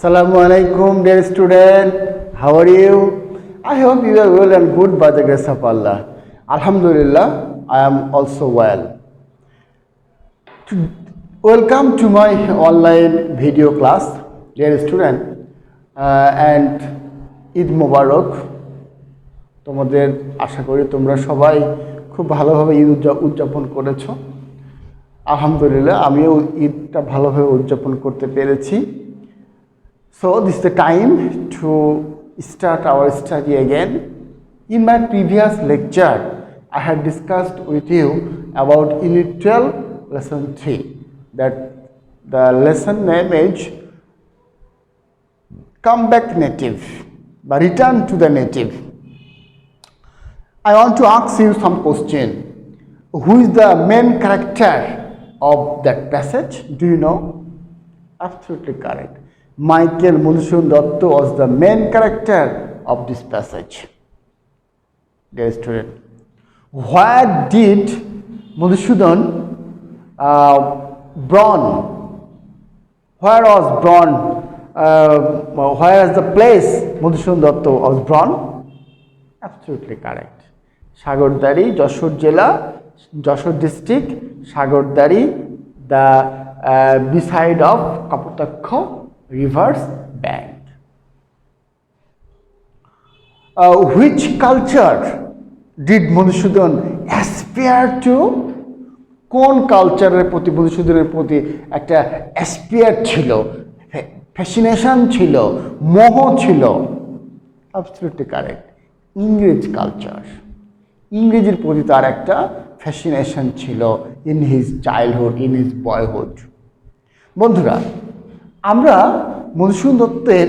Assalamu alaikum, dear student. How are you? I hope you are well and good by the grace of Allah. Alhamdulillah, I am also well. Welcome to my online video class, dear student, and Eid Mubarak. তোমাদের আশা করি তোমরা সবাই খুব ভালোভাবে ঈদ উদযাপন করেছো। আলহামদুলিল্লাহ আমিও ঈদটা ভালোভাবে উদযাপন করতে পেরেছি। So this is the time to start our study again. In my previous lecture, I had discussed with you about Unit 12, Lesson 3. That the lesson name is Come Back Native, but Return to the Native. I want to ask you some question. Who is the main character of that passage? Do you know? Absolutely correct. Michael Madhusudan Datta was the main character of this passage. Dear student, where did Madhusudan born? Where was born? Where is the place Madhusudan Datta was born? Absolutely correct. Sagardari, Joshore Jela, Joshore district, Sagardari, the beside of Kapotakho River's bank. Which culture did Madhusudan aspire to? কোন কালচারের প্রতি মধুসূদনের প্রতি একটা অ্যাসপিয়ার ছিল, fascination ছিল, মোহ ছিল? অ্যাবসলিউটলি কারেক্ট, ইংরেজ কালচার। ইংরেজির প্রতি তার একটা ফ্যাসিনেশন ছিল in his childhood, in his boyhood. বন্ধুরা, আমরা মধুসূদন দত্তের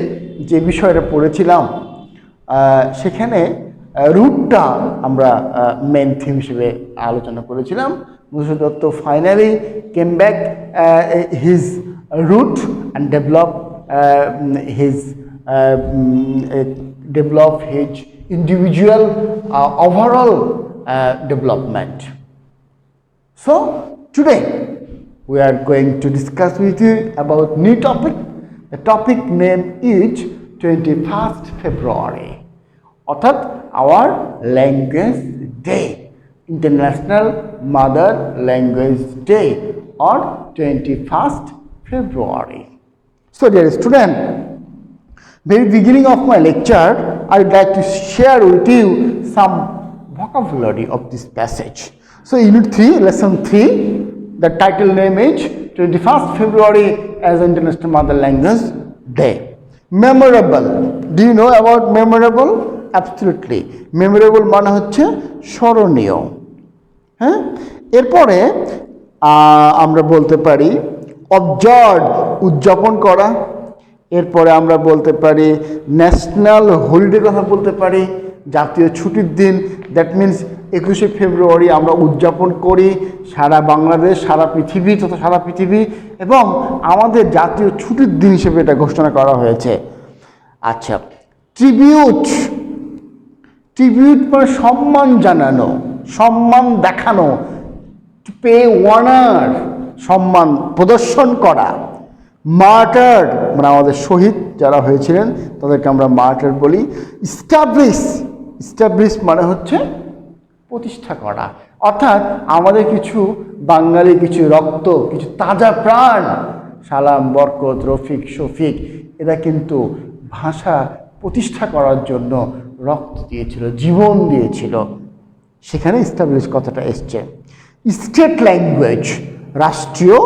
যে বিষয়টা পড়েছিলাম সেখানে রুটটা আমরা মেন থিম হিসেবে আলোচনা করেছিলাম। Madhusudan Dutta finally came back his root and develop his individual overall development. So today we are going to discuss with you about new topic. The topic name is 21st February, অর্থাৎ our language day, International Mother Language Day on 21st February. So dear student, very beginning of my lecture, I would like to share with you some vocabulary of this passage. So Unit 3, Lesson 3, the title name is 21st February as International Mother Language Day. Memorable. Do you know about memorable? Absolutely. Memorable মানে হচ্ছে স্মরণীয়। হ্যাঁ, এরপরে আমরা বলতে পারি observe, উদযাপন করা। এরপরে আমরা বলতে পারি ন্যাশনাল হলিডে কথা বলতে পারি, জাতীয় ছুটির দিন। দ্যাট মিনস 21শে ফেব্রুয়ারি আমরা উদযাপন করি সারা বাংলাদেশ, সারা পৃথিবী তথা সারা পৃথিবী, এবং আমাদের জাতীয় ছুটির দিন হিসেবে এটা ঘোষণা করা হয়েছে। আচ্ছা, ট্রিবিউট। ট্রিবিউট মানে সম্মান জানানো, সম্মান দেখানো, টু পে অনার, সম্মান প্রদর্শন করা। মার্টার মানে আমাদের শহীদ যারা হয়েছিলেন তাদেরকে আমরা মার্টার বলি। ইস্টাবলিশ, ইস্টাবলিশ মানে হচ্ছে প্রতিষ্ঠা করা, অর্থাৎ আমাদের কিছু বাঙালি, কিছু রক্ত, কিছু তাজা প্রাণ, সালাম, বরকত, রফিক, শফিক, এরা কিন্তু ভাষা প্রতিষ্ঠা করার জন্য রক্ত দিয়েছিল, জীবন দিয়েছিল, সেখানে ইস্টাবলিশ কথাটা এসছে। স্টেট ল্যাঙ্গুয়েজ, রাষ্ট্রীয়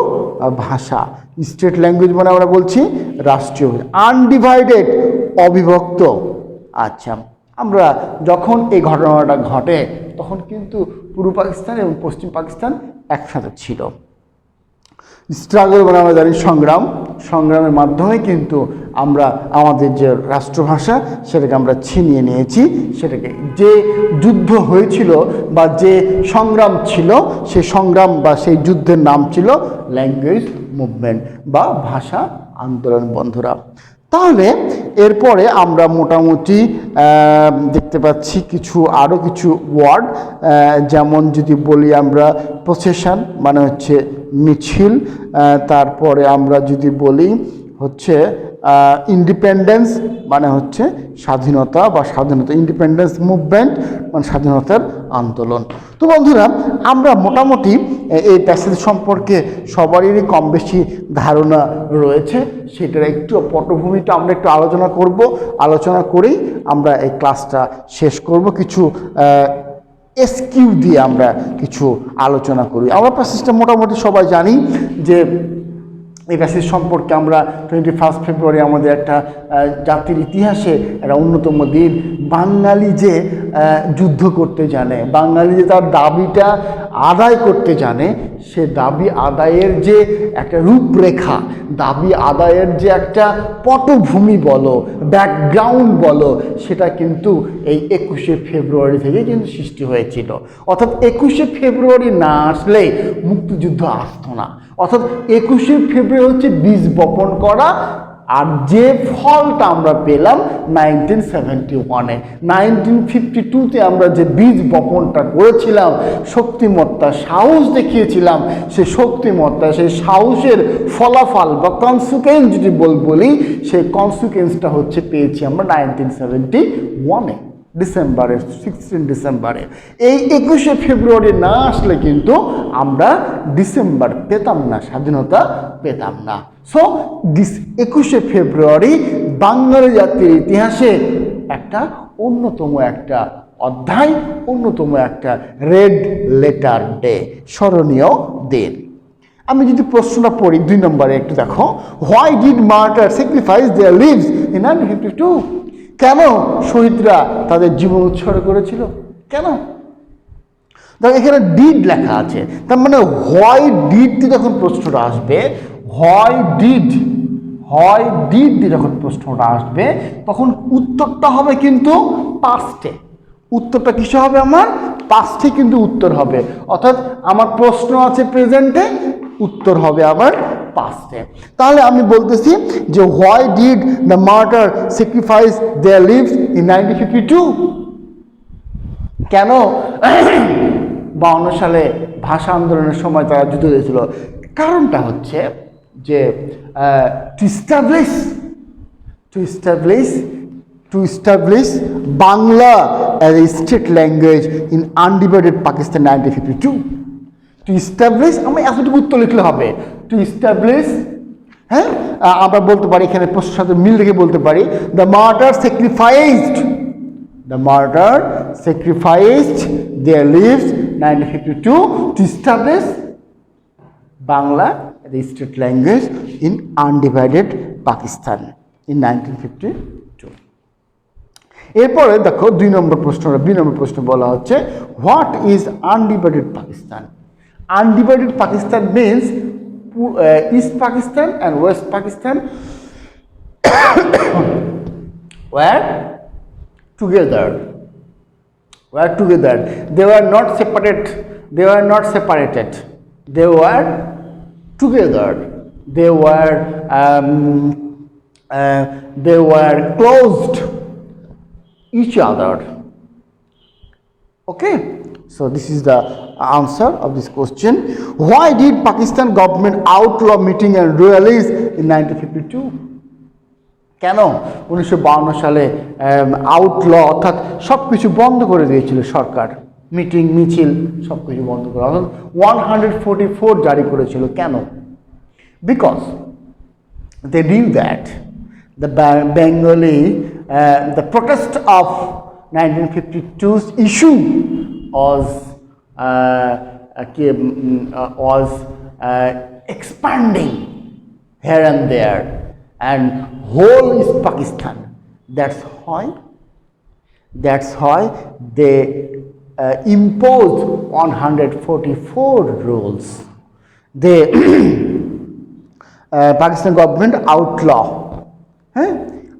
ভাষা। স্টেট ল্যাঙ্গুয়েজ মানে আমরা বলছি রাষ্ট্রীয়। আনডিভাইডেড, অবিভক্ত। আচ্ছা, আমরা যখন এই ঘটনাটা ঘটে তখন কিন্তু পূর্ব পাকিস্তান এবং পশ্চিম পাকিস্তান একসাথে ছিল। স্ট্রাগল মানে আমরা জানি সংগ্রাম, সংগ্রামের মাধ্যমে কিন্তু আমরা আমাদের যে রাষ্ট্রভাষা সেটাকে আমরা ছিনিয়ে নিয়েছি। সেটাকে যে যুদ্ধ হয়েছিল বা যে সংগ্রাম ছিল সেই সংগ্রাম বা সেই যুদ্ধের নাম ছিল ল্যাঙ্গুয়েজ মুভমেন্ট বা ভাষা আন্দোলন। বন্ধুরা, তাহলে এরপরে আমরা মোটামুটি দেখতে পাচ্ছি আরও কিছু ওয়ার্ড, যেমন যদি বলি আমরা প্রসেশন মানে হচ্ছে মিছিল, তারপরে আমরা যদি বলি হচ্ছে ইন্ডিপেন্ডেন্স মানে হচ্ছে স্বাধীনতা বা স্বাধীনতা, ইন্ডিপেন্ডেন্স মুভমেন্ট মানে স্বাধীনতার আন্দোলন। তো বন্ধুরা, আমরা মোটামুটি এই প্যাসেজ সম্পর্কে সবারই কম বেশি ধারণা রয়েছে। সেটার একটু পটভূমিটা আমরা একটু আলোচনা করব, আলোচনা করেই আমরা এই ক্লাসটা শেষ করব। কিছু এসকিউ দিয়ে আমরা কিছু আলোচনা করি। আমরা প্যাসেজটা মোটামুটি সবাই জানি যে এই প্যাসেজ সম্পর্কে আমরা 21 ফেব্রুয়ারি আমাদের একটা জাতির ইতিহাসে একটা অন্যতম দিন। বাঙালি যে যুদ্ধ করতে জানে, বাঙালি যে তার দাবিটা আদায় করতে জানে, সে দাবি আদায়ের যে একটা রূপরেখা, দাবি আদায়ের যে একটা পটভূমি বলো, ব্যাকগ্রাউন্ড বলো, সেটা কিন্তু এই 21শে ফেব্রুয়ারি থেকে কিন্তু সৃষ্টি হয়েছিল। অর্থাৎ 21শে ফেব্রুয়ারি না আসলে মুক্তিযুদ্ধ আসতো না। অর্থাৎ 21শে ফেব্রুয়ারি হচ্ছে বীজ বপন করা, আর যে ফলটা আমরা পেলাম 1971-এ, 1952-তে আমরা যে বীজ বপনটা করেছিলাম, শক্তিমত্তা সাহস দেখিয়েছিলাম, সে শক্তিমত্তা সেই সাহসের ফলাফল বা কনসিকুয়েন্স যদি বলি, সেই কনসিকুয়েন্সটা হচ্ছে পেয়েছি আমরা 1971-এ ডিসেম্বরে, 16 ডিসেম্বরে। এই 21শে ফেব্রুয়ারি না আসলে কিন্তু আমরা ডিসেম্বর পেতাম না, স্বাধীনতা পেতাম না। সো 21শে ফেব্রুয়ারি বাঙালি জাতির ইতিহাসে একটা অন্যতম একটা অধ্যায়, অন্যতম একটা রেড লেটার ডে, স্মরণীয় দিন। আমি যদি প্রশ্নটা পড়ি 2 নম্বরে একটু দেখো, why did martyr sacrifice their lives in 1952? কেন শহীদরা তাদের জীবন উৎসর্গ করেছিল? কেন? দেখো এখানে ডিড লেখা আছে, তার মানে হোয়াই ডিড দিয়ে যখন প্রশ্নটা আসবে, হোয়াই ডিড দিয়ে যখন প্রশ্নটা আসবে, তখন উত্তরটা হবে কিন্তু পাস্টে। উত্তরটা কিসে হবে? আমার পাস্টে কিন্তু উত্তর হবে। অর্থাৎ আমার প্রশ্ন আছে প্রেজেন্টে, উত্তর হবে আমার পাস্টে। তাহলে আমি বলতেছি যে why did the martyr sacrifice their lives in 1952? কেন 52 সালে ভাষা আন্দোলনের সময় তারা যুদ্ধ দিয়েছিল? কারণটা হচ্ছে যে to establish Bangla as a state language in undivided Pakistan 1952. To establish, আমি এতটুকু উত্তর লিখলে হবে। টু establish, হ্যাঁ, আমরা বলতে পারি এখানে প্রশ্নের সাথে মিল রেখে বলতে পারি, the martyr sacrificed their lives 1952 to establish Bangla as a state language in undivided Pakistan in 1952. এরপরে দেখো 2 নম্বর প্রশ্ন বলা হচ্ছে, what is undivided Pakistan? Undivided Pakistan means East Pakistan and West Pakistan were together. They were not separated. They were together. They were closed each other. Okay, so this is the answer of this question. Why did Pakistan government outlaw meeting and rallies in 1952? কেন 1952 সালে outlaw অর্থাৎ সব কিছু বন্ধ করে দিয়েছিল সরকার? Meeting মিছিল সব কিছু বন্ধ করে, অর্থাৎ 144 জারি করেছিল। কেন? Because they knew that the Bengali, the protest of 1952's issue was expanding here and there and whole is Pakistan. That's why they imposed 144 rules. They Pakistan government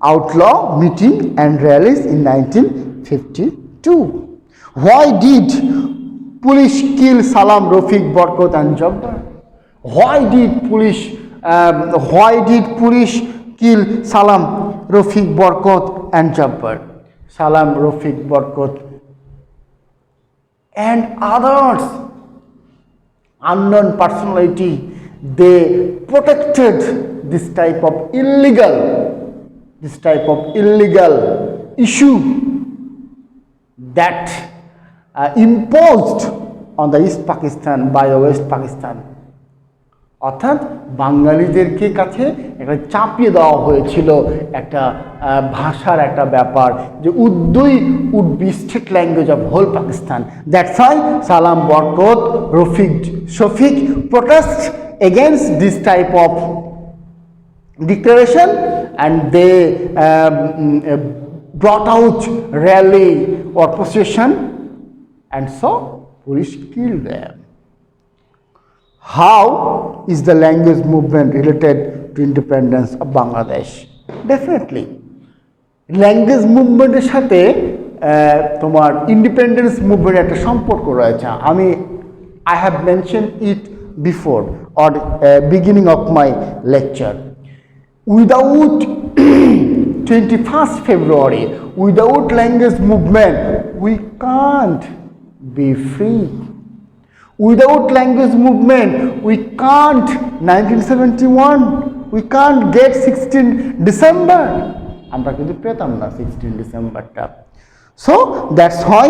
outlaw meeting and rallies in 1952. Why did police kill Salam, Rafiq, Barkat and Jabbar? Why did police kill Salam, Rafiq, Barkat and Jabbar? Salam, Rafiq, Barkat and others, unknown personality, they protected this type of illegal this type of illegal issue that imposed on the East Pakistan by the West Pakistan. অর্থাৎ বাঙালিদেরকে কাছে একটা চাপিয়ে দেওয়া হয়েছিল একটা ভাষার একটা ব্যাপার যে উর্দুই would be state language of whole Pakistan. That's why Salam Barkat Shafiq protest against this type of declaration, and they brought out rally or procession, and so police killed them. How is the language movement related to independence of Bangladesh? Definitely, language movement এর সাথে তোমার independence movement একটা সম্পর্ক রয়েছে। I have mentioned it before or beginning of my lecture. Without 21st February, without language movement, we can't be free. Without language movement, we can't 1971, we can't get 16 December. আমরা কিন্তু পেতাম না 16 ডিসেম্বরটা। So that's why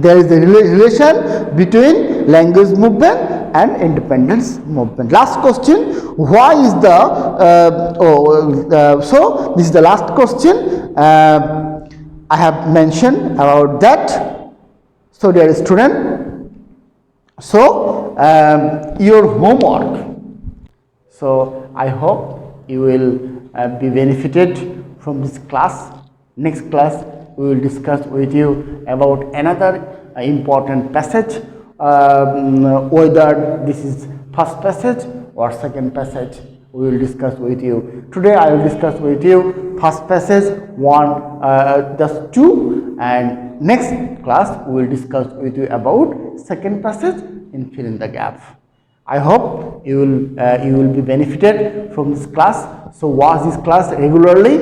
there is a relation between language movement and independence movement. Last question, why is the so this is the last question I have mentioned about that. So dear student, so your homework, so I hope you will be benefited from this class. Next class we will discuss with you about another important passage, whether this is first passage or second passage. We will discuss with you. Today I will discuss with you first passage 1, just 2, and next class we will discuss with you about second passage in fill in the gap. I hope you will be benefited from this class. So watch this class regularly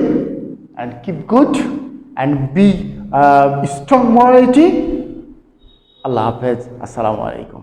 and keep good and be strong morality. Allah Hafiz. Assalamu alaikum.